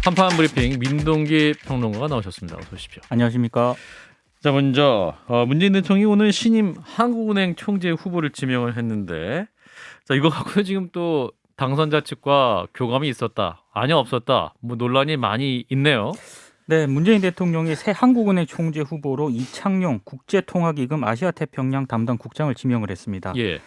한판 브리핑 민동기 평론가가 나오셨습니다. 어서 오십시오. 안녕하십니까. 자, 먼저 문재인 대통령이 오늘 신임 한국은행 총재 후보를 지명을 했는데, 자, 이거 갖고 지금 또 당선자 측과 교감이 있었다, 아니야 없었다, 뭐 논란이 많이 있네요. 네, 문재인 대통령이 새 한국은행 총재 후보로 이창용 국제통화기금 아시아태평양 담당 국장을 지명을 했습니다. 예.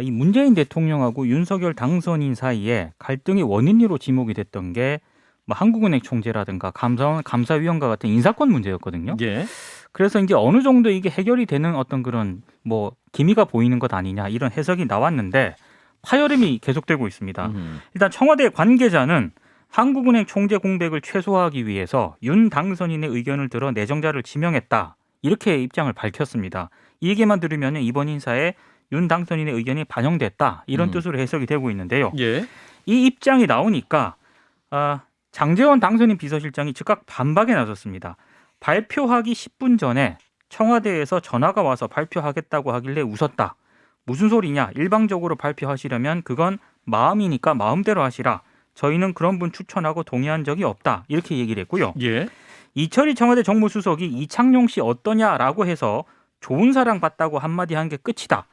이 문재인 대통령하고 윤석열 당선인 사이에 갈등의 원인으로 지목이 됐던 게 뭐 한국은행 총재라든가 감사원, 감사위원과 같은 인사권 문제였거든요. 예. 그래서 이제 어느 정도 이게 해결이 되는 어떤 그런 뭐 기미가 보이는 것 아니냐 이런 해석이 나왔는데 파열음이 계속되고 있습니다. 일단 청와대 관계자는 한국은행 총재 공백을 최소화하기 위해서 윤 당선인의 의견을 들어 내정자를 지명했다, 이렇게 입장을 밝혔습니다. 이 얘기만 들으면 이번 인사에 윤 당선인의 의견이 반영됐다, 이런 뜻으로 해석이 되고 있는데요. 예. 이 입장이 나오니까 장제원 당선인 비서실장이 즉각 반박에 나섰습니다. 발표하기 10분 전에 청와대에서 전화가 와서 발표하겠다고 하길래 웃었다. 무슨 소리냐? 일방적으로 발표하시려면 그건 마음이니까 마음대로 하시라. 저희는 그런 분 추천하고 동의한 적이 없다, 이렇게 얘기를 했고요. 예. 이철희 청와대 정무수석이 이창용 씨 어떠냐라고 해서 좋은 사랑 받다고 한마디 한 게 끝이다.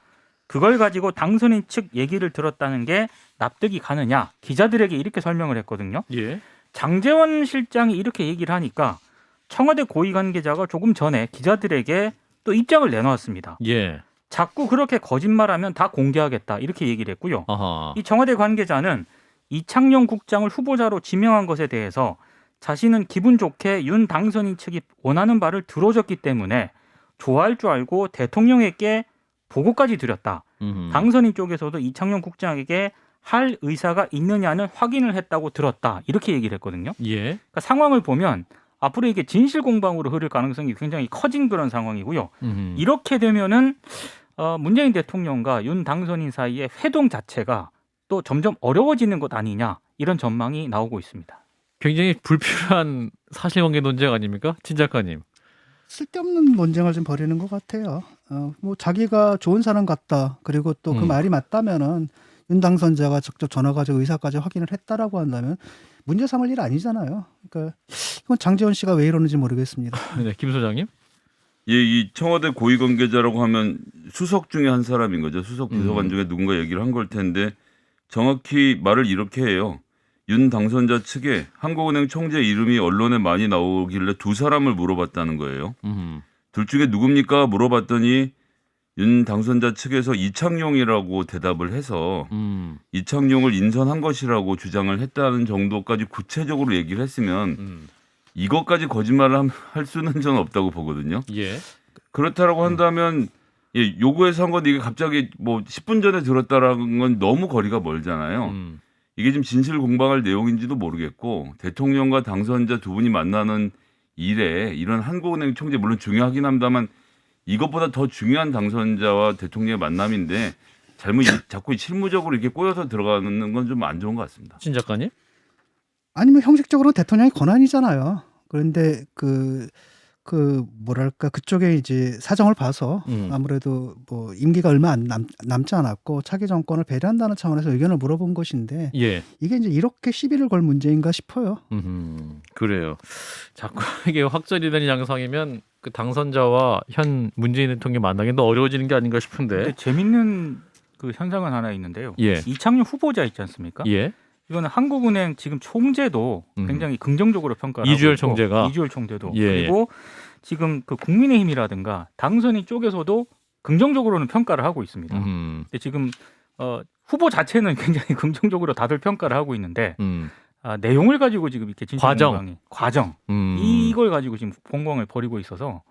그걸 가지고 당선인 측 얘기를 들었다는 게 납득이 가느냐? 기자들에게 이렇게 설명을 했거든요. 예. 장제원 실장이 이렇게 얘기를 하니까 청와대 고위 관계자가 조금 전에 기자들에게 또 입장을 내놓았습니다. 예. 자꾸 그렇게 거짓말하면 다 공개하겠다, 이렇게 얘기를 했고요. 아하. 이 청와대 관계자는 이창용 국장을 후보자로 지명한 것에 대해서 자신은 기분 좋게 윤 당선인 측이 원하는 바를 들어줬기 때문에 좋아할 줄 알고 대통령에게 보고까지 드렸다. 당선인 쪽에서도 이창용 국장에게 할 의사가 있느냐는 확인을 했다고 들었다, 이렇게 얘기를 했거든요. 예. 그러니까 상황을 보면 앞으로 이게 진실 공방으로 흐를 가능성이 굉장히 커진 그런 상황이고요. 이렇게 되면은 문재인 대통령과 윤 당선인 사이의 회동 자체가 또 점점 어려워지는 것 아니냐, 이런 전망이 나오고 있습니다. 굉장히 불필요한 사실관계 논쟁 아닙니까, 진 작가님? 쓸데없는 논쟁을 좀 벌이는 것 같아요. 뭐 자기가 좋은 사람 같다, 그리고 또 그 말이 맞다면은 윤 당선자가 직접 전화 가지고 의사까지 확인을 했다라고 한다면 문제 삼을 일 아니잖아요. 그러니까 이건 장제원 씨가 왜 이러는지 모르겠습니다. 네, 김 소장님. 예, 이 청와대 고위 관계자라고 하면 수석 중에 한 사람인 거죠. 수석 비서관 중에 누군가 얘기를 한 걸 텐데 정확히 말을 이렇게 해요. 윤 당선자 측에 한국은행 총재 이름이 언론에 많이 나오길래 두 사람을 물어봤다는 거예요. 둘 중에 누굽니까? 물어봤더니 윤 당선자 측에서 이창용이라고 대답을 해서 이창용을 인선한 것이라고 주장을 했다는 정도까지 구체적으로 얘기를 했으면 이것까지 거짓말을 할 수는 저는 없다고 보거든요. 예. 그렇다라고 한다면 예, 요구해서 한 건데 이게 갑자기 뭐 10분 전에 들었다라는 건 너무 거리가 멀잖아요. 이게 지금 진실 공방할 내용인지도 모르겠고 대통령과 당선자 두 분이 만나는 일에 이런 한국은행 총재 물론 중요하긴 합니다만 이것보다 더 중요한 당선자와 대통령의 만남인데 자꾸 실무적으로 이렇게 꼬여서 들어가는 건 좀 안 좋은 것 같습니다. 진 작가님. 아니면 형식적으로는 대통령의 권한이잖아요. 그런데 뭐랄까 그쪽에 이제 사정을 봐서 아무래도 뭐 임기가 얼마 안 남지 않았고 차기 정권을 배려한다는 차원에서 의견을 물어본 것인데 예. 이게 이제 이렇게 시비를 걸 문제인가 싶어요. 그래요. 자꾸 이게 확전이 되는 양상이면 그 당선자와 현 문재인 대통령 만나기는 더 어려워지는 게 아닌가 싶은데. 근데 재밌는 그 현상은 하나 있는데요. 예. 이창용 후보자 있지 않습니까? 예. 이거는 한국은행 지금 총재도 굉장히 긍정적으로 평가를 하고 이주열 있고, 총재가. 이주열 총재도 예, 그리고 지금 그 국민의힘이라든가 당선인 쪽에서도 긍정적으로는 평가를 하고 있습니다. 근데 지금 후보 자체는 굉장히 긍정적으로 다들 평가를 하고 있는데 내용을 가지고 지금 이렇게 진실 과정 이걸 가지고 지금 공방을 벌이고 있어서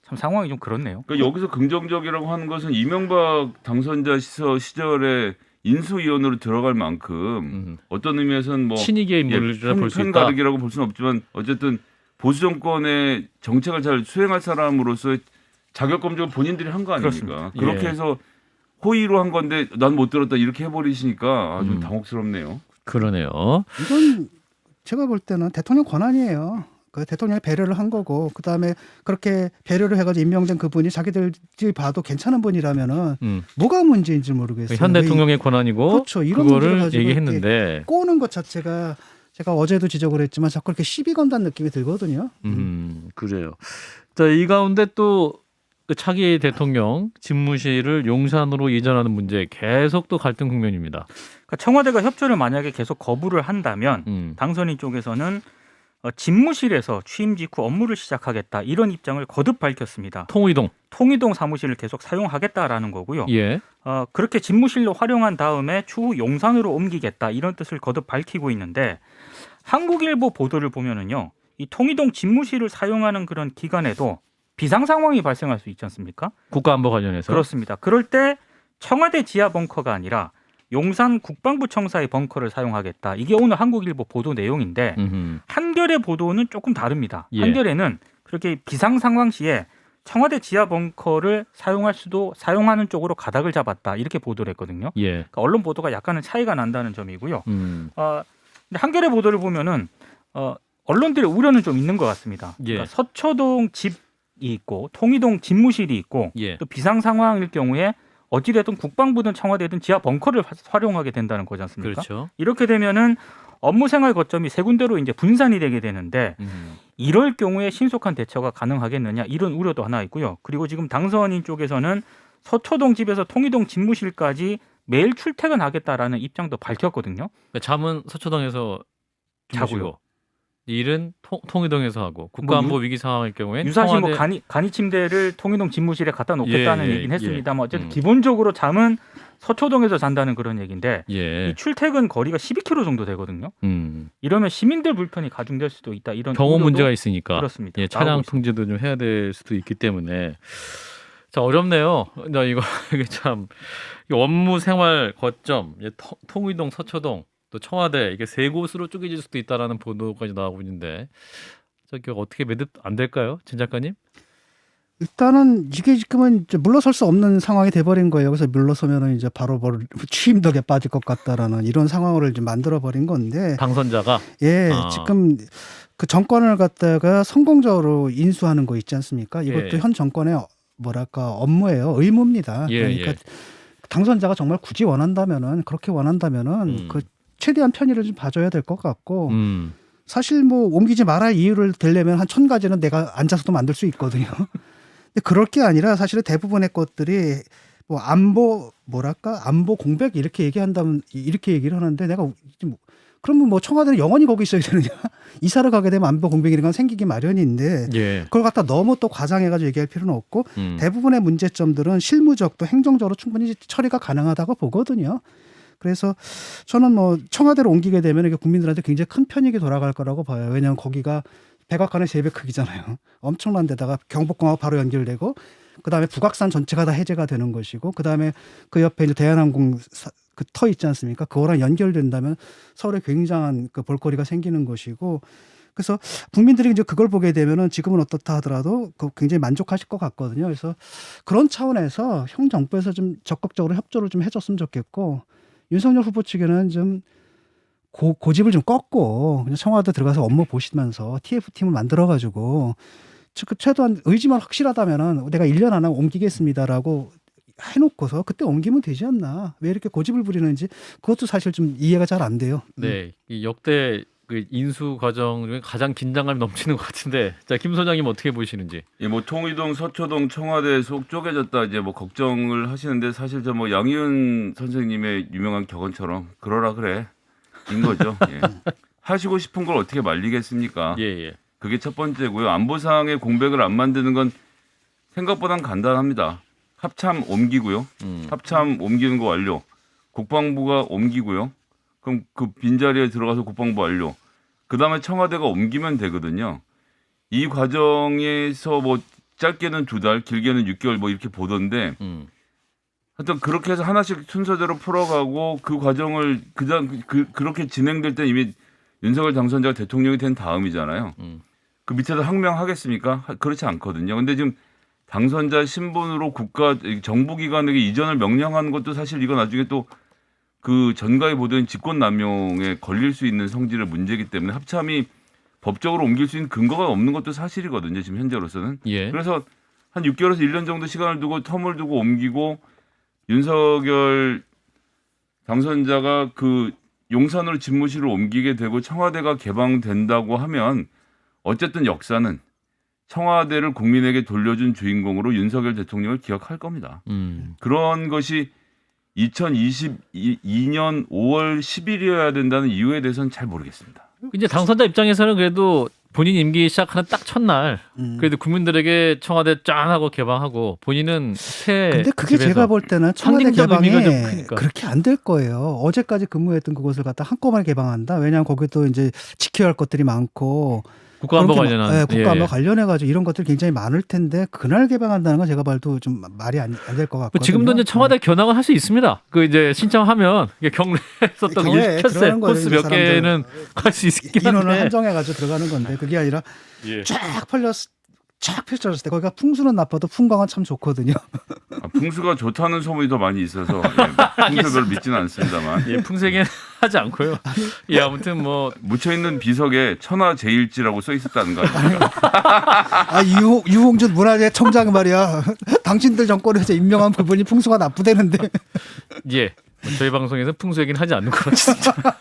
참 상황이 좀 그렇네요. 그러니까 여기서 긍정적이라고 하는 것은 이명박 당선자 시절에 인수위원으로 들어갈 만큼 어떤 의미에서는 뭐 친이계 인물이라 볼 수 있다. 편가르기라고 볼 수는 없지만 어쨌든 보수 정권의 정책을 잘 수행할 사람으로서의 자격 검증을 본인들이 한 거 아닙니까? 그렇습니다. 그렇게 예. 해서 호의로 한 건데 난 못 들었다 이렇게 해버리시니까 아주 당혹스럽네요. 그러네요. 이건 제가 볼 때는 대통령 권한이에요. 그 대통령이 배려를 한 거고 그다음에 그렇게 배려를 해가지고 임명된 그분이 자기들이 봐도 괜찮은 분이라면은 뭐가 문제인지 모르겠어요. 현 대통령의 권한이고 그렇죠. 이런 그거를 문제를 가지고 얘기했는데 꼬는 것 자체가 제가 어제도 지적을 했지만 자꾸 이렇게 시비 건다는 느낌이 들거든요. 그래요. 자, 이 가운데 또 그 차기 대통령 집무실을 용산으로 이전하는 문제 계속 또 갈등 국면입니다. 그러니까 청와대가 협조를 만약에 계속 거부를 한다면 당선인 쪽에서는 집무실에서 취임 직후 업무를 시작하겠다 이런 입장을 거듭 밝혔습니다. 통이동 사무실을 계속 사용하겠다라는 거고요. 예. 그렇게 집무실로 활용한 다음에 추후 용산으로 옮기겠다 이런 뜻을 거듭 밝히고 있는데 한국일보 보도를 보면은요, 이 통이동 집무실을 사용하는 그런 기간에도 비상 상황이 발생할 수 있지 않습니까? 국가안보 관련해서. 그렇습니다. 그럴 때 청와대 지하 벙커가 아니라 용산 국방부 청사의 벙커를 사용하겠다. 이게 오늘 한국일보 보도 내용인데 한겨레 보도는 조금 다릅니다. 예. 한겨레는 그렇게 비상 상황 시에 청와대 지하 벙커를 사용하는 쪽으로 가닥을 잡았다 이렇게 보도를 했거든요. 예. 그러니까 언론 보도가 약간은 차이가 난다는 점이고요. 근데 한겨레 보도를 보면은 언론들의 우려는 좀 있는 것 같습니다. 예. 그러니까 서초동 집이 있고 통이동 집무실이 있고 예. 또 비상 상황일 경우에 어찌됐든 국방부든 청와대든 지하 벙커를 활용하게 된다는 거지 않습니까? 그렇죠. 이렇게 되면은 업무 생활 거점이 세 군데로 이제 분산이 되게 되는데 이럴 경우에 신속한 대처가 가능하겠느냐 이런 우려도 하나 있고요. 그리고 지금 당선인 쪽에서는 서초동 집에서 통이동 집무실까지 매일 출퇴근하겠다라는 입장도 밝혔거든요. 그러니까 잠은 서초동에서 자고요. 주무시고 일은 통이동에서 하고 국가안보 위기 상황일 경우엔 유사시 뭐 청와대... 간이 침대를 통이동 집무실에 갖다 놓겠다는 예, 얘기는 했습니다만 어쨌든 음. 기본적으로 잠은 서초동에서 잔다는 그런 얘기인데 예. 이 출퇴근 거리가 12km 정도 되거든요. 이러면 시민들 불편이 가중될 수도 있다. 이런 경호 우려도 문제가 있으니까. 그렇습니다. 예, 차량 나오고 있습니다. 통제도 좀 해야 될 수도 있기 때문에 자 어렵네요. 나 이거 이게 참 업무 생활 거점 통이동 서초동 또 청와대 이게 세 곳으로 쪼개질 수도 있다라는 보도까지 나오고 있는데 저기 어떻게 매듭 안 될까요, 진 작가님? 일단은 이게 지금은 이제 물러설 수 없는 상황이 돼버린 거예요. 그래서 물러서면은 이제 바로 취임덕에 빠질 것 같다라는 이런 상황을 좀 만들어 버린 건데. 당선자가 예, 지금 그 정권을 갖다가 성공적으로 인수하는 거 있지 않습니까? 이것도 예. 현 정권의 뭐랄까 업무예요, 의무입니다. 예, 그러니까 예. 당선자가 정말 굳이 원한다면은 그렇게 원한다면은 그 최대한 편의를 좀 봐줘야 될 것 같고. 사실 뭐 옮기지 말아야 이유를 대려면 한 1000가지는 내가 앉아서도 만들 수 있거든요. 근데 그럴 게 아니라 사실은 대부분의 것들이 뭐 안보 공백 이렇게 얘기한다면 이렇게 얘기를 하는데 내가 그러면 뭐 청와대는 영원히 거기 있어야 되느냐? 이사를 가게 되면 안보 공백 이런 건 생기기 마련인데 예. 그걸 갖다 너무 또 과장해가지고 얘기할 필요는 없고 대부분의 문제점들은 실무적 또 행정적으로 충분히 처리가 가능하다고 보거든요. 그래서 저는 뭐 청와대로 옮기게 되면 이게 국민들한테 굉장히 큰 편익이 돌아갈 거라고 봐요. 왜냐하면 거기가 백악관의 3배 크기잖아요. 엄청난 데다가 경복궁하고 바로 연결되고 그다음에 북악산 전체가 다 해제가 되는 것이고 그다음에 그 옆에 이제 대한항공 그 터 있지 않습니까? 그거랑 연결된다면 서울에 굉장한 그 볼거리가 생기는 것이고 그래서 국민들이 이제 그걸 보게 되면은 지금은 어떻다 하더라도 굉장히 만족하실 것 같거든요. 그래서 그런 차원에서 형 정부에서 좀 적극적으로 협조를 좀 해줬으면 좋겠고 윤석열 후보 측에는 좀 고집을 좀 꺾고 그냥 청와대 들어가서 업무 보시면서 TF팀을 만들어가지고 최소한 의지만 확실하다면은 내가 1년 안에 옮기겠습니다라고 해놓고서 그때 옮기면 되지 않나. 왜 이렇게 고집을 부리는지 그것도 사실 좀 이해가 잘 안 돼요. 네, 이 역대 그 인수 과정 중에 가장 긴장감이 넘치는 것 같은데, 자 김 소장님 어떻게 보시는지? 예, 뭐 통이동, 서초동, 청와대 속 쪼개졌다 이제 뭐 걱정을 하시는데 사실 저 뭐 양희은 선생님의 유명한 격언처럼 그러라 그래 인 거죠. 예. 하시고 싶은 걸 어떻게 말리겠습니까? 예, 예. 그게 첫 번째고요. 안보상의 공백을 안 만드는 건 생각보단 간단합니다. 합참 옮기고요. 합참 옮기는 거 완료. 국방부가 옮기고요. 그럼 그 빈자리에 들어가서 국방부 완료. 그다음에 청와대가 옮기면 되거든요. 이 과정에서 뭐 짧게는 2달, 길게는 6개월 뭐 이렇게 보던데 하여튼 그렇게 해서 하나씩 순서대로 풀어가고 그 과정을 그렇게 진행될 때 이미 윤석열 당선자가 대통령이 된 다음이잖아요. 그 밑에서 항명하겠습니까? 그렇지 않거든요. 근데 지금 당선자 신분으로 정부기관에게 이전을 명령하는 것도 사실 이거 나중에 또 그 전가에 보도인 직권남용에 걸릴 수 있는 성질의 문제이기 때문에 합참이 법적으로 옮길 수 있는 근거가 없는 것도 사실이거든요. 지금 현재로서는. 예. 그래서 한 6개월에서 1년 정도 시간을 두고 텀을 두고 옮기고 윤석열 당선자가 그 용산으로 집무실을 옮기게 되고 청와대가 개방된다고 하면 어쨌든 역사는 청와대를 국민에게 돌려준 주인공으로 윤석열 대통령을 기억할 겁니다. 그런 것이 2022년 5월 10일이어야 된다는 이유에 대해서는 잘 모르겠습니다. 이제 당선자 입장에서는 그래도 본인 임기 시작하는 딱 첫날 그래도 국민들에게 청와대 짠 하고 개방하고 본인은 새 근데 그게 집에서 제가 볼 때는 청와대 상징적인 의미가 개방이 좀 크니까. 그렇게 안 될 거예요. 어제까지 근무했던 그곳을 갖다 한꺼번에 개방한다. 왜냐하면 거기도 이제 지켜야 할 것들이 많고 국가안보 그렇게 관련한 네, 국가안보 예. 관련해 가지고 이런 것들이 굉장히 많을 텐데 그날 개방한다는 건 제가 봐도 좀 말이 안 될 것 같거든요. 지금도 이제 청와대 견학을 할 수 있습니다. 그 이제 신청하면 이게 경례했었던 거 경례에 켰어요. 들어가는 거예요, 코스 이제 몇 사람들. 개는 갈 수 있긴 인원을 한데. 한정해 가지고 들어가는 건데 그게 아니라 예. 쫙 펼쳐졌을 때 거기가 풍수는 나빠도 풍광은 참 좋거든요. 풍수가 좋다는 소문이 더 많이 있어서 풍수 별로 믿지는 않습니다만 예, 풍세긴 하지 않고요. 예, 아무튼 뭐 묻혀있는 비석에 천하제일지라고 써 있었다는 거 아닙니까? 아 유홍준 문화재청장 말이야. 당신들 정권에서 임명한 부분이 풍수가 나쁘대는데. 예, 저희 방송에서 풍수 얘기는 하지 않는 것 같습니다.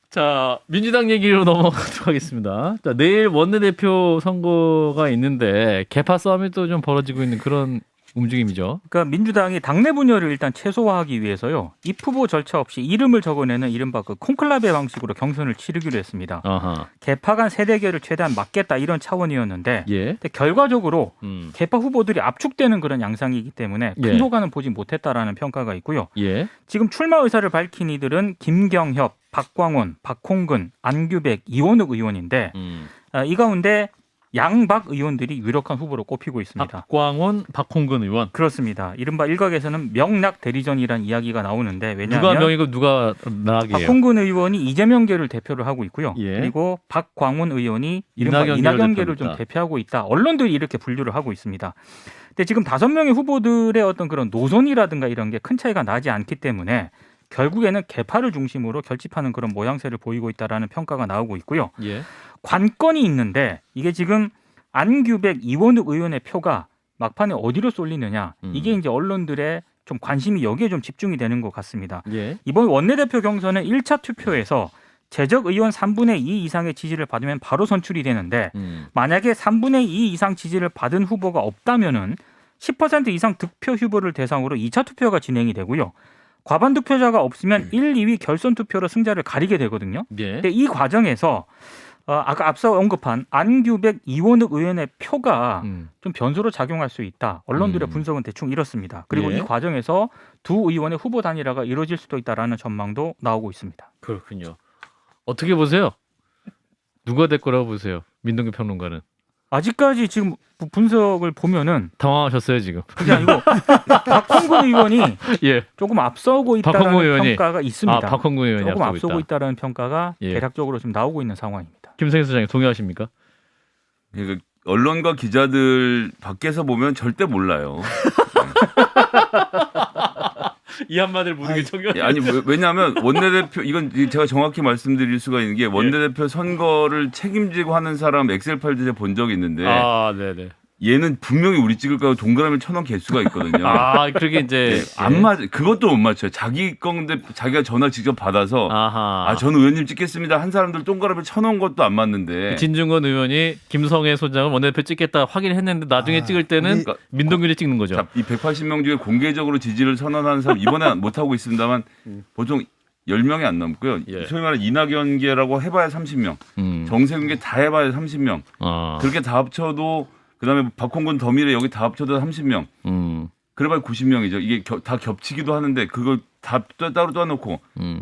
자, 민주당 얘기로 넘어가도록 하겠습니다. 자, 내일 원내대표 선거가 있는데 개파 싸움이 또 좀 벌어지고 있는 그런 움직임이죠. 그러니까 민주당이 당내 분열을 일단 최소화하기 위해서요. 입후보 절차 없이 이름을 적어내는 이른바 그 콘클라베 방식으로 경선을 치르기로 했습니다. 아하. 개파 간 세대결을 최대한 막겠다 이런 차원이었는데 예. 근데 결과적으로 개파 후보들이 압축되는 그런 양상이기 때문에 큰 예. 효과는 보지 못했다라는 평가가 있고요. 예. 지금 출마 의사를 밝힌 이들은 김경협, 박광원, 박홍근, 안규백, 이원욱 의원인데 이 가운데 양박 의원들이 유력한 후보로 꼽히고 있습니다. 박광원, 박홍근 의원. 그렇습니다. 이른바 일각에서는 명락 대리전이라는 이야기가 나오는데 누가 왜냐하면 명이고 누가 낙이에요? 박홍근 의원이 이재명계를 대표를 하고 있고요. 예. 그리고 박광원 의원이 이른바 이낙연계를 이낙연계를 좀 대표하고 있다. 대표하고 있다. 언론들이 이렇게 분류를 하고 있습니다. 근데 지금 5명의 후보들의 어떤 그런 노선이라든가 이런 게 큰 차이가 나지 않기 때문에 결국에는 개파를 중심으로 결집하는 그런 모양새를 보이고 있다라는 평가가 나오고 있고요. 예. 관건이 있는데 이게 지금 안규백, 이원욱 의원의 표가 막판에 어디로 쏠리느냐 이게 이제 언론들의 좀 관심이 여기에 좀 집중이 되는 것 같습니다. 예. 이번 원내대표 경선은 1차 투표에서 재적 의원 3분의 2 이상의 지지를 받으면 바로 선출이 되는데 만약에 3분의 2 이상 지지를 받은 후보가 없다면은 10% 이상 득표 후보를 대상으로 2차 투표가 진행이 되고요. 과반 득표자가 없으면 1, 2위 결선 투표로 승자를 가리게 되거든요. 예. 근데 이 과정에서 아까 앞서 언급한 안규백, 이원욱 의원의 표가 좀 변수로 작용할 수 있다. 언론들의 분석은 대충 이렇습니다. 그리고 예. 이 과정에서 두 의원의 후보 단일화가 이루어질 수도 있다라는 전망도 나오고 있습니다. 그렇군요. 어떻게 보세요? 누가 될 거라고 보세요? 민동기 평론가는. 아직까지 지금 분석을 보면은 당황하셨어요, 지금. 그게 아니고 박홍근 의원이 예. 조금 앞서고 박홍근 있다는 의원이. 평가가 있습니다. 아, 박홍근 의원이 조금 앞서고 앞서고 있다. 있다는 평가가 예. 대략적으로 지금 나오고 있는 상황입니다. 김성희 소장님 동의하십니까? 그러니까 언론과 기자들 밖에서 보면 절대 몰라요. 이 한마디를 모르게 정말. 아니 왜냐하면 원내대표 이건 제가 정확히 말씀드릴 수가 있는 게 원내대표 선거를 책임지고 하는 사람 엑셀 파일 제가 본 적이 있는데 아, 네네. 얘는 분명히 우리 찍을 거고 동그라미 쳐놓은 개수가 있거든요. 아, 그렇게 이제 안 맞, 그것도 못 맞춰요. 자기 건데 자기가 전화 직접 받아서 아하. 저는 의원님 찍겠습니다. 한 사람들 동그라미 쳐놓은 것도 안 맞는데. 진중권 의원이 김성애 소장을 원내대표 찍겠다 확인했는데 나중에 찍을 때는 우리- 민동균이 찍는 거죠. 자, 이 180명 중에 공개적으로 지지를 선언하는 사람 이번에 못 하고 있습니다만 보통 10명이 안 넘고요. 예. 소위 말하는 이낙연계라고 해봐야 30명, 정세균계 다 해봐야 30명. 아. 그렇게 다 합쳐도 그다음에 박홍근 더미래 여기 다 합쳐도 30명. 그래봐야 90명이죠. 이게 다 겹치기도 하는데 그걸 다 따로 떠놓고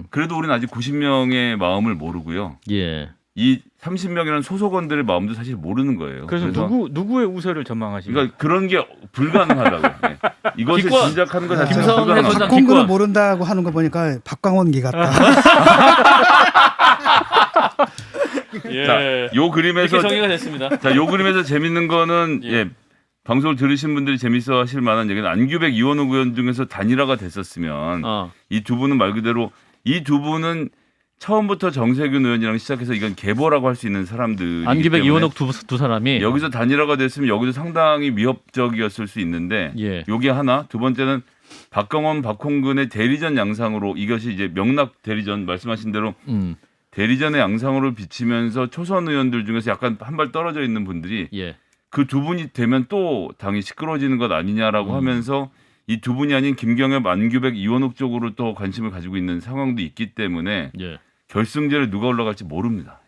그래도 우리는 아직 90명의 마음을 모르고요. 예. 이 30명이라는 소속원들의 마음도 사실 모르는 거예요. 그래서 누구의 우세를 전망하십니까? 그러니까 그런 게 불가능하다고요. 네. 이것을 기권. 짐작하는 것 자체가 김성애 불가능합니다. 소장 박홍근은 기권. 모른다고 하는 거 보니까 박광원기 같다. 예. 요 그림에서 이렇게 정리가 됐습니다. 자, 요 그림에서 재밌는 거는 예. 방송을 들으신 분들이 재밌어 하실 만한 얘기는 안규백, 이원욱 의원 중에서 단일화가 됐었으면 이 두 분은 말 그대로 이 두 분은 처음부터 정세균 의원이랑 시작해서 이건 계보라고 할 수 있는 사람들이기 안기백, 때문에 이원욱 두 사람이 여기서 단일화가 됐으면 여기도 상당히 위협적이었을 수 있는데 예. 요게 하나, 두 번째는 박강원, 박홍근의 대리전 양상으로 이것이 이제 명락 대리전 말씀하신 대로 대리전의 양상으로 비치면서 초선 의원들 중에서 약간 한 발 떨어져 있는 분들이 예. 그 두 분이 되면 또 당이 시끄러워지는 것 아니냐라고 하면서 이 두 분이 아닌 김경엽, 안규백, 이원욱 쪽으로 또 관심을 가지고 있는 상황도 있기 때문에 예. 결승전에 누가 올라갈지 모릅니다.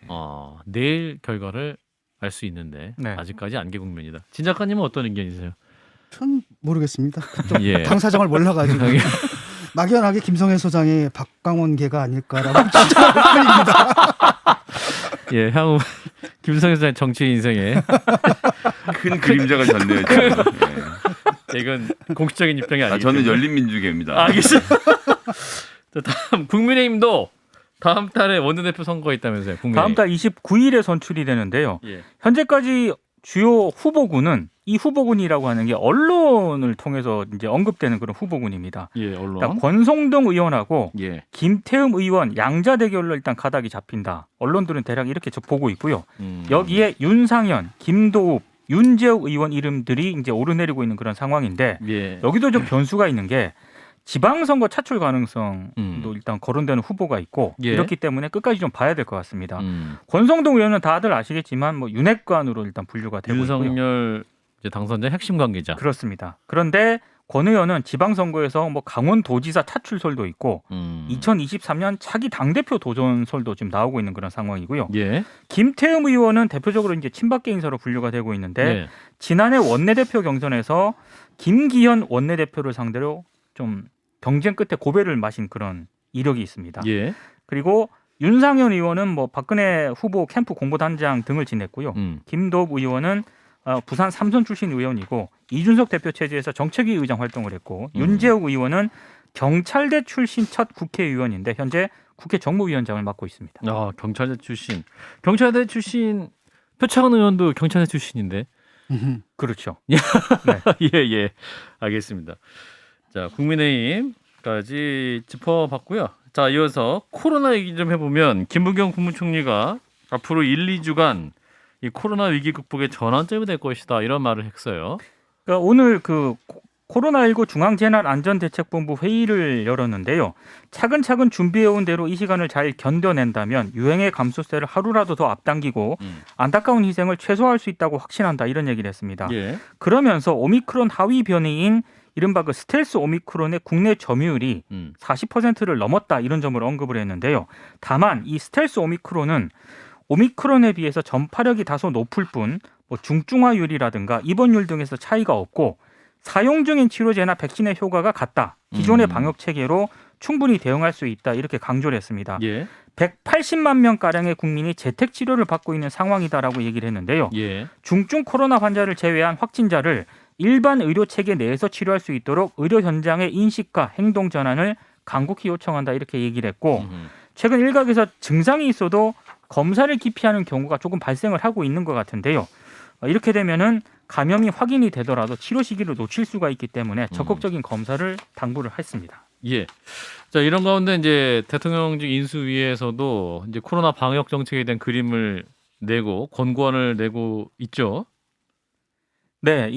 내일 결과를 알 수 있는데 네. 아직까지 안개 국면이다. 진 작가님은 어떤 의견이세요? 전 모르겠습니다. 그쪽 예. 당 사정을 몰라가지고 막연하게 김성애 소장이 박강원계가 아닐까라고 추정할 뿐입니다. 예, 향후 김성현 소장 정치 인생에 큰 그림자가 졌네요. 지금. 이건 공식적인 입장이 아니기 저는 때문에. 열린민주계입니다. 알겠습니다. 자, 다음 국민의힘도 다음 달에 원내대표 선거가 있다면서요. 국민의힘. 다음 달 29일에 선출이 되는데요. 예. 현재까지 주요 후보군은 이 후보군이라고 하는 게 언론을 통해서 이제 언급되는 그런 후보군입니다. 예, 언론. 일단 권성동 의원하고 예. 김태흠 의원 양자 대결로 일단 가닥이 잡힌다. 언론들은 대략 이렇게 보고 있고요. 여기에 윤상현, 김도읍, 윤재욱 의원 이름들이 이제 오르내리고 있는 그런 상황인데 예. 여기도 좀 변수가 있는 게 지방선거 차출 가능성도 일단 거론되는 후보가 있고 예. 이렇기 때문에 끝까지 좀 봐야 될 것 같습니다. 권성동 의원은 다들 아시겠지만 뭐 윤핵관으로 일단 분류가 되고 있고요. 윤석열 이제 당선자 핵심 관계자. 그렇습니다. 그런데 권 의원은 지방선거에서 뭐 강원도지사 차출설도 있고 2023년 차기 당대표 도전설도 지금 나오고 있는 그런 상황이고요. 예. 김태흠 의원은 대표적으로 이제 친박계 인사로 분류가 되고 있는데 네. 지난해 원내대표 경선에서 김기현 원내대표를 상대로 좀 경쟁 끝에 고배를 마신 그런 이력이 있습니다. 예. 그리고 윤상현 의원은 뭐 박근혜 후보 캠프 공보단장 등을 지냈고요. 김도읍 의원은 부산 삼선 출신 의원이고 이준석 대표 체제에서 정책위 의장 활동을 했고 윤재욱 의원은 경찰대 출신 첫 국회의원인데 현재 국회 정무위원장을 맡고 있습니다. 경찰대 출신. 경찰대 출신 표창원 의원도 경찰대 출신인데. 그렇죠. 예, 예. 알겠습니다. 자, 국민의힘까지 짚어봤고요. 자, 이어서 코로나 얘기 좀 해보면 김부겸 국무총리가 앞으로 1, 2주간 이 코로나 위기 극복의 전환점이 될 것이다 이런 말을 했어요. 그러니까 오늘 그 코로나19 중앙재난안전대책본부 회의를 열었는데요. 차근차근 준비해온 대로 이 시간을 잘 견뎌낸다면 유행의 감소세를 하루라도 더 앞당기고 안타까운 희생을 최소화할 수 있다고 확신한다 이런 얘기를 했습니다. 예. 그러면서 오미크론 하위 변이인 이른바 그 스텔스 오미크론의 국내 점유율이 40%를 넘었다 이런 점을 언급을 했는데요. 다만 이 스텔스 오미크론은 오미크론에 비해서 전파력이 다소 높을 뿐 뭐 중증화율이라든가 입원율 등에서 차이가 없고 사용 중인 치료제나 백신의 효과가 같다. 기존의 방역 체계로 충분히 대응할 수 있다. 이렇게 강조를 했습니다. 예. 180만 명가량의 국민이 재택 치료를 받고 있는 상황이다라고 얘기를 했는데요. 예. 중증 코로나 환자를 제외한 확진자를 일반 의료 체계 내에서 치료할 수 있도록 의료 현장의 인식과 행동 전환을 간곡히 요청한다. 이렇게 얘기를 했고 최근 일각에서 증상이 있어도 검사를 기피하는 경우가 조금 발생을 하고 있는 것 같은데요. 이렇게 되면은 감염이 확인이 되더라도 치료 시기를 놓칠 수가 있기 때문에 적극적인 검사를 당부를 했습니다. 예. 자, 이런 가운데 이제 대통령직 인수위에서도 이제 코로나 방역 정책에 대한 그림을 내고 권고안을 내고 있죠. 네,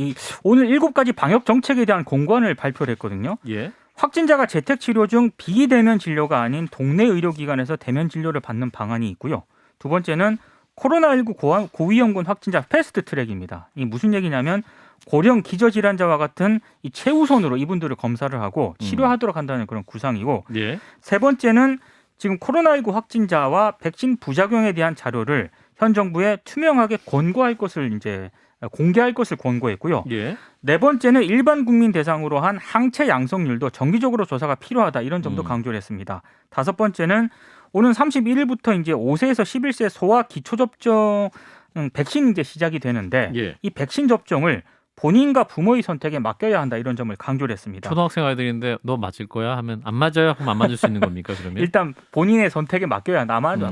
오늘 7가지 방역 정책에 대한 공고안을 발표를 했거든요. 예. 확진자가 재택 치료 중 비대면 진료가 아닌 동네 의료기관에서 대면 진료를 받는 방안이 있고요. 두 번째는 코로나19 고위험군 확진자 패스트 트랙입니다. 이 무슨 얘기냐면 고령 기저질환자와 같은 이 최우선으로 이분들을 검사를 하고 치료하도록 한다는 그런 구상이고 예. 세 번째는 지금 코로나19 확진자와 백신 부작용에 대한 자료를 현 정부에 투명하게 공개할 것을 권고했고요. 예. 네 번째는 일반 국민 대상으로 한 항체 양성률도 정기적으로 조사가 필요하다 이런 점도 강조를 했습니다. 다섯 번째는 오는 31일부터 이제 5세에서 11세 소아 기초 접종 백신 이제 시작이 되는데 예. 이 백신 접종을 본인과 부모의 선택에 맡겨야 한다 이런 점을 강조를 했습니다. 초등학생 아이들인데 너 맞을 거야 하면 안 맞아요? 그럼 안 맞을 수 있는 겁니까 그러면? 일단 본인의 선택에 맡겨야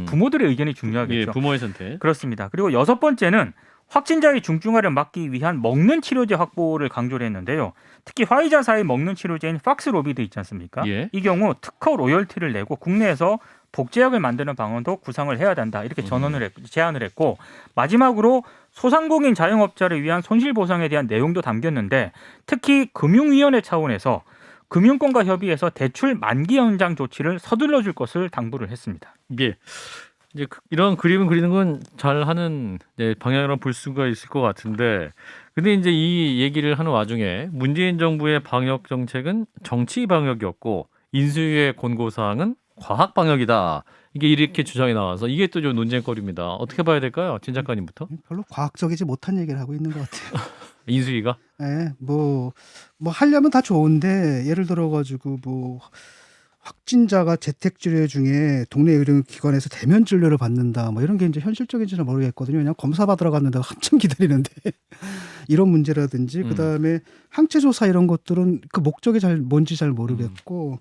부모들의 의견이 예, 중요하겠죠. 부모의 선택. 그렇습니다. 그리고 여섯 번째는 확진자의 중증화를 막기 위한 먹는 치료제 확보를 강조를 했는데요. 특히 화이자사의 먹는 치료제인 박스로비드 있지 않습니까? 예. 이 경우 특허 로열티를 내고 국내에서 복제약을 만드는 방안도 구상을 해야 된다. 이렇게 제안을 했고 마지막으로 소상공인 자영업자를 위한 손실보상에 대한 내용도 담겼는데 특히 금융위원회 차원에서 금융권과 협의해서 대출 만기 연장 조치를 서둘러 줄 것을 당부를 했습니다. 예. 이제 이런 그림을 그리는 건 잘하는 방향이라고 볼 수가 있을 것 같은데, 근데 이제 이 얘기를 하는 와중에 문재인 정부의 방역 정책은 정치 방역이었고 인수위의 권고 사항은 과학 방역이다. 이게 이렇게 주장이 나와서 이게 또 좀 논쟁거리입니다. 어떻게 봐야 될까요, 진 작가님부터? 별로 과학적이지 못한 얘기를 하고 있는 것 같아요. 인수위가? 예, 뭐 하려면 다 좋은데 예를 들어가지고 뭐 확진자가 재택 진료 중에 동네 의료기관에서 대면 진료를 받는다, 뭐 이런 게 이제 현실적인지는 모르겠거든요. 그냥 검사 받으러 갔는데 한참 기다리는데 이런 문제라든지 그다음에 항체 조사 이런 것들은 그 목적이 뭔지 잘 모르겠고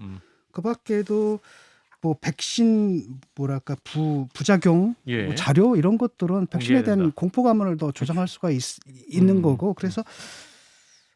그 밖에도 뭐 백신 뭐랄까 부작용 예. 뭐 자료 이런 것들은 백신에 대한 된다. 공포감을 더 조장할 수가 있는 거고, 그래서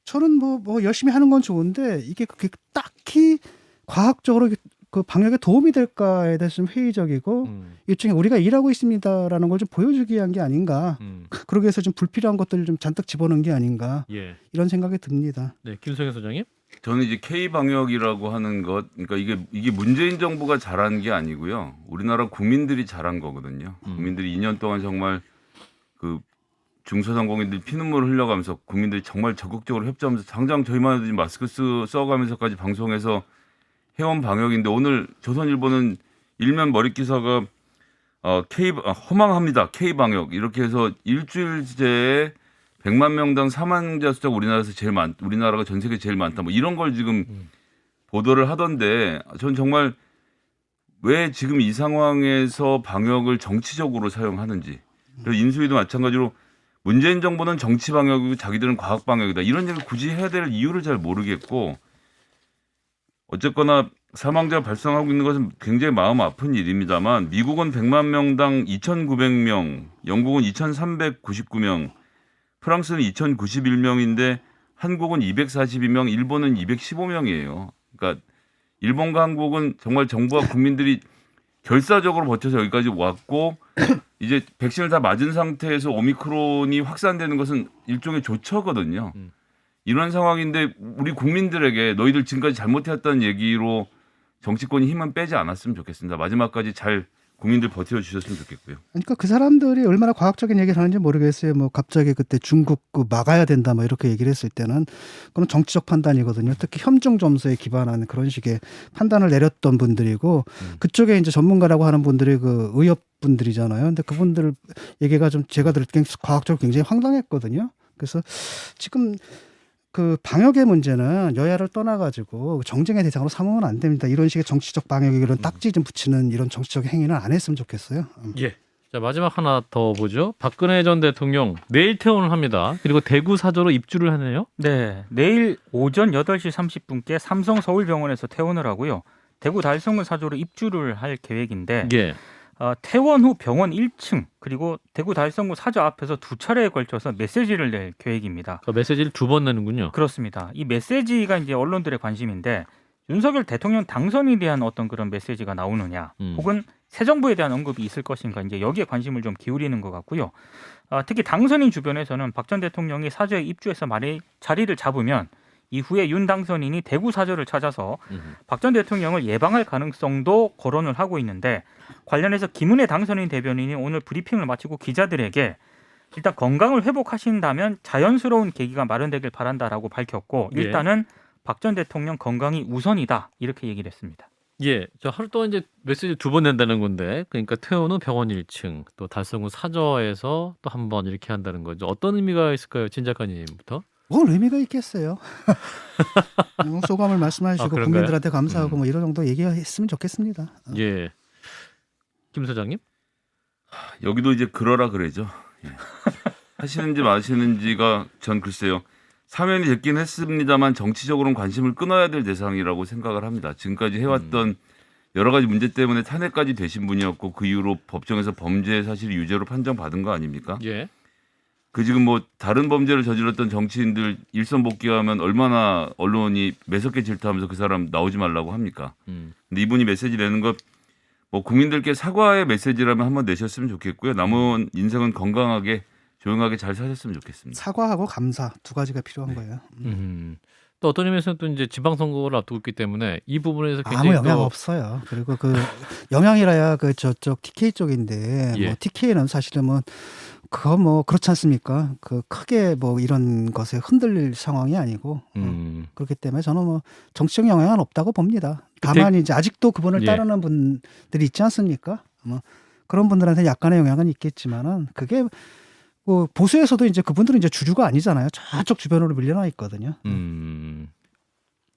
저는 뭐 열심히 하는 건 좋은데 이게 그게 딱히 과학적으로 그 방역에 도움이 될까에 대해서 좀 회의적이고 일종의 우리가 일하고 있습니다라는 걸 좀 보여주기 위한 게 아닌가. 그러기 위해서 좀 불필요한 것들을 좀 잔뜩 집어넣은 게 아닌가. 예. 이런 생각이 듭니다. 네, 김성현 소장님. 저는 이제 K 방역이라고 하는 것, 그러니까 이게 문재인 정부가 잘한 게 아니고요. 우리나라 국민들이 잘한 거거든요. 국민들이 2년 동안 정말 그 중소상공인들 피눈물을 흘려가면서 국민들이 정말 적극적으로 협조하면서 당장 저희만 해도 마스크 써가면서까지 방송해서 해온 방역인데, 오늘 조선일보는 일면 머릿 기사가 허망합니다. K 방역 이렇게 해서 일주일째에 100만 명당 사망자 숫자가 우리나라에서 우리나라가 전 세계 제일 많다. 뭐 이런 걸 지금 보도를 하던데, 전 정말 왜 지금 이 상황에서 방역을 정치적으로 사용하는지. 그래서 인수위도 마찬가지로 문재인 정부는 정치 방역이고 자기들은 과학 방역이다, 이런 얘기를 굳이 해야 될 이유를 잘 모르겠고, 어쨌거나 사망자가 발생하고 있는 것은 굉장히 마음 아픈 일입니다만, 미국은 100만 명당 2,900명, 영국은 2,399명, 프랑스는 2,091명인데 한국은 242명, 일본은 215명이에요. 그러니까 일본과 한국은 정말 정부와 국민들이 결사적으로 버텨서 여기까지 왔고, 이제 백신을 다 맞은 상태에서 오미크론이 확산되는 것은 일종의 조처거든요. 이런 상황인데 우리 국민들에게 너희들 지금까지 잘못해왔다는 얘기로 정치권이 힘은 빼지 않았으면 좋겠습니다. 마지막까지 잘 국민들 버텨주셨으면 좋겠고요. 그러니까 그 사람들이 얼마나 과학적인 얘기를 하는지 모르겠어요. 뭐 갑자기 그때 중국 막아야 된다 뭐 이렇게 얘기를 했을 때는 그건 정치적 판단이거든요. 특히 협정 점수에 기반한 그런 식의 판단을 내렸던 분들이고, 그쪽에 이제 전문가라고 하는 분들이 그 의협분들이잖아요. 근데 그분들 얘기가 좀 제가 들을 때 과학적으로 굉장히 황당했거든요. 그래서 지금 그 방역의 문제는 여야를 떠나가지고 정쟁의 대상으로 삼으면 안 됩니다. 이런 식의 정치적 방역에 이런 딱지 좀 붙이는 이런 정치적 행위는 안 했으면 좋겠어요. 예. 자, 마지막 하나 더 보죠. 박근혜 전 대통령 내일 퇴원을 합니다. 그리고 대구 사저로 입주를 하네요. 네, 내일 오전 8시 30분께 삼성 서울병원에서 퇴원을 하고요. 대구 달성군 사저로 입주를 할 계획인데, 예. 퇴원 후 병원 1층 그리고 대구 달성구 사저 앞에서 2차례에 걸쳐서 메시지를 낼 계획입니다. 그 메시지를 2번 내는군요. 그렇습니다. 이 메시지가 이제 언론들의 관심인데, 윤석열 대통령 당선에 대한 어떤 그런 메시지가 나오느냐, 혹은 새 정부에 대한 언급이 있을 것인가, 이제 여기에 관심을 좀 기울이는 것 같고요. 특히 당선인 주변에서는 박 전 대통령이 사저에 입주해서 자리를 잡으면 이후에 윤 당선인이 대구 사저를 찾아서 박 전 대통령을 예방할 가능성도 거론을 하고 있는데, 관련해서 김은혜 당선인 대변인이 오늘 브리핑을 마치고 기자들에게 일단 건강을 회복하신다면 자연스러운 계기가 마련되길 바란다라고 밝혔고, 예. 일단은 박 전 대통령 건강이 우선이다, 이렇게 얘기를 했습니다. 예. 저 하루 동안 이제 메시지 2번 낸다는 건데, 그러니까 퇴원 후 병원 1층, 또 달성군 사저에서 또 한 번 이렇게 한다는 거죠. 어떤 의미가 있을까요, 진 작가님부터? 뭘 의미가 있겠어요. 소감을 말씀하시고 그런가요? 국민들한테 감사하고 뭐 이런 정도 얘기했으면 좋겠습니다. 예. 김 소장님? 여기도 이제 그러라 그래죠. 예. 하시는지 마시는지가 전 글쎄요. 사면이 됐긴 했습니다만 정치적으로는 관심을 끊어야 될 대상이라고 생각을 합니다. 지금까지 해왔던 여러 가지 문제 때문에 탄핵까지 되신 분이었고, 그 이후로 법정에서 범죄 사실 유죄로 판정받은 거 아닙니까? 예. 그 지금 뭐 다른 범죄를 저질렀던 정치인들 일선 복귀하면 얼마나 언론이 매섭게 질타하면서 그 사람 나오지 말라고 합니까? 근데 이분이 메시지 내는 것, 뭐 국민들께 사과의 메시지라면 한번 내셨으면 좋겠고요. 남은 인생은 건강하게 조용하게 잘 사셨으면 좋겠습니다. 사과하고 감사 두 가지가 필요한 거예요. 또 어떤 의미에서는 또 이제 지방선거를 앞두고 있기 때문에 이 부분에서 아무 굉장히 영향 또 없어요. 그리고 그 영향이라야 그 저쪽 TK 쪽인데 예. 뭐 TK는 사실은 뭐 그거 뭐 그렇지 않습니까? 그 크게 뭐 이런 것에 흔들릴 상황이 아니고 그렇기 때문에 저는 뭐 정치적 영향은 없다고 봅니다. 다만 이제 아직도 그분을 예. 따르는 분들이 있지 않습니까? 뭐 그런 분들한테 약간의 영향은 있겠지만은 그게 뭐 보수에서도 이제 그분들은 이제 주류가 아니잖아요. 저쪽 주변으로 밀려나 있거든요.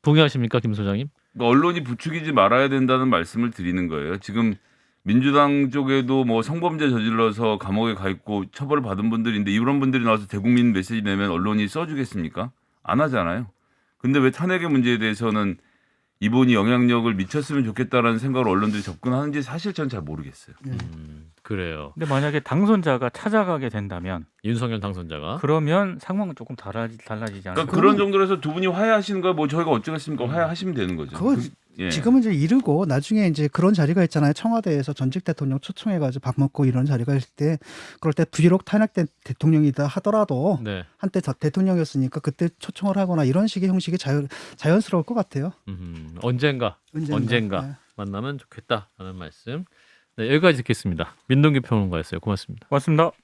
동의하십니까, 김 소장님? 그러니까 언론이 부추기지 말아야 된다는 말씀을 드리는 거예요. 지금 민주당 쪽에도 뭐 성범죄 저질러서 감옥에 가 있고 처벌을 받은 분들인데 이런 분들이 나와서 대국민 메시지 내면 언론이 써주겠습니까? 안 하잖아요. 근데 왜 탄핵의 문제에 대해서는 이분이 영향력을 미쳤으면 좋겠다라는 생각으로 언론들이 접근하는지 사실 전 잘 모르겠어요. 그래요. 근데 만약에 당선자가 찾아가게 된다면 윤석열 당선자가 그러면 상황은 조금 달라지지 않을까? 그러니까 그런 정도로 해서 두 분이 화해하시는 거야 뭐 저희가 어쩌겠습니까? 화해하시면 되는 거죠. 그거 예. 지금은 이제 이르고 나중에 이제 그런 자리가 있잖아요. 청와대에서 전직 대통령 초청해가지고 밥 먹고 이런 자리가 있을 때 그럴 때 비록 탄핵된 대통령이다 하더라도 네. 한때 대통령이었으니까 그때 초청을 하거나 이런 식의 형식이 자연스러울 것 같아요. 언젠가 네. 만나면 좋겠다라는 말씀. 네, 여기까지 듣겠습니다. 민동기 평론가였어요. 고맙습니다. 고맙습니다.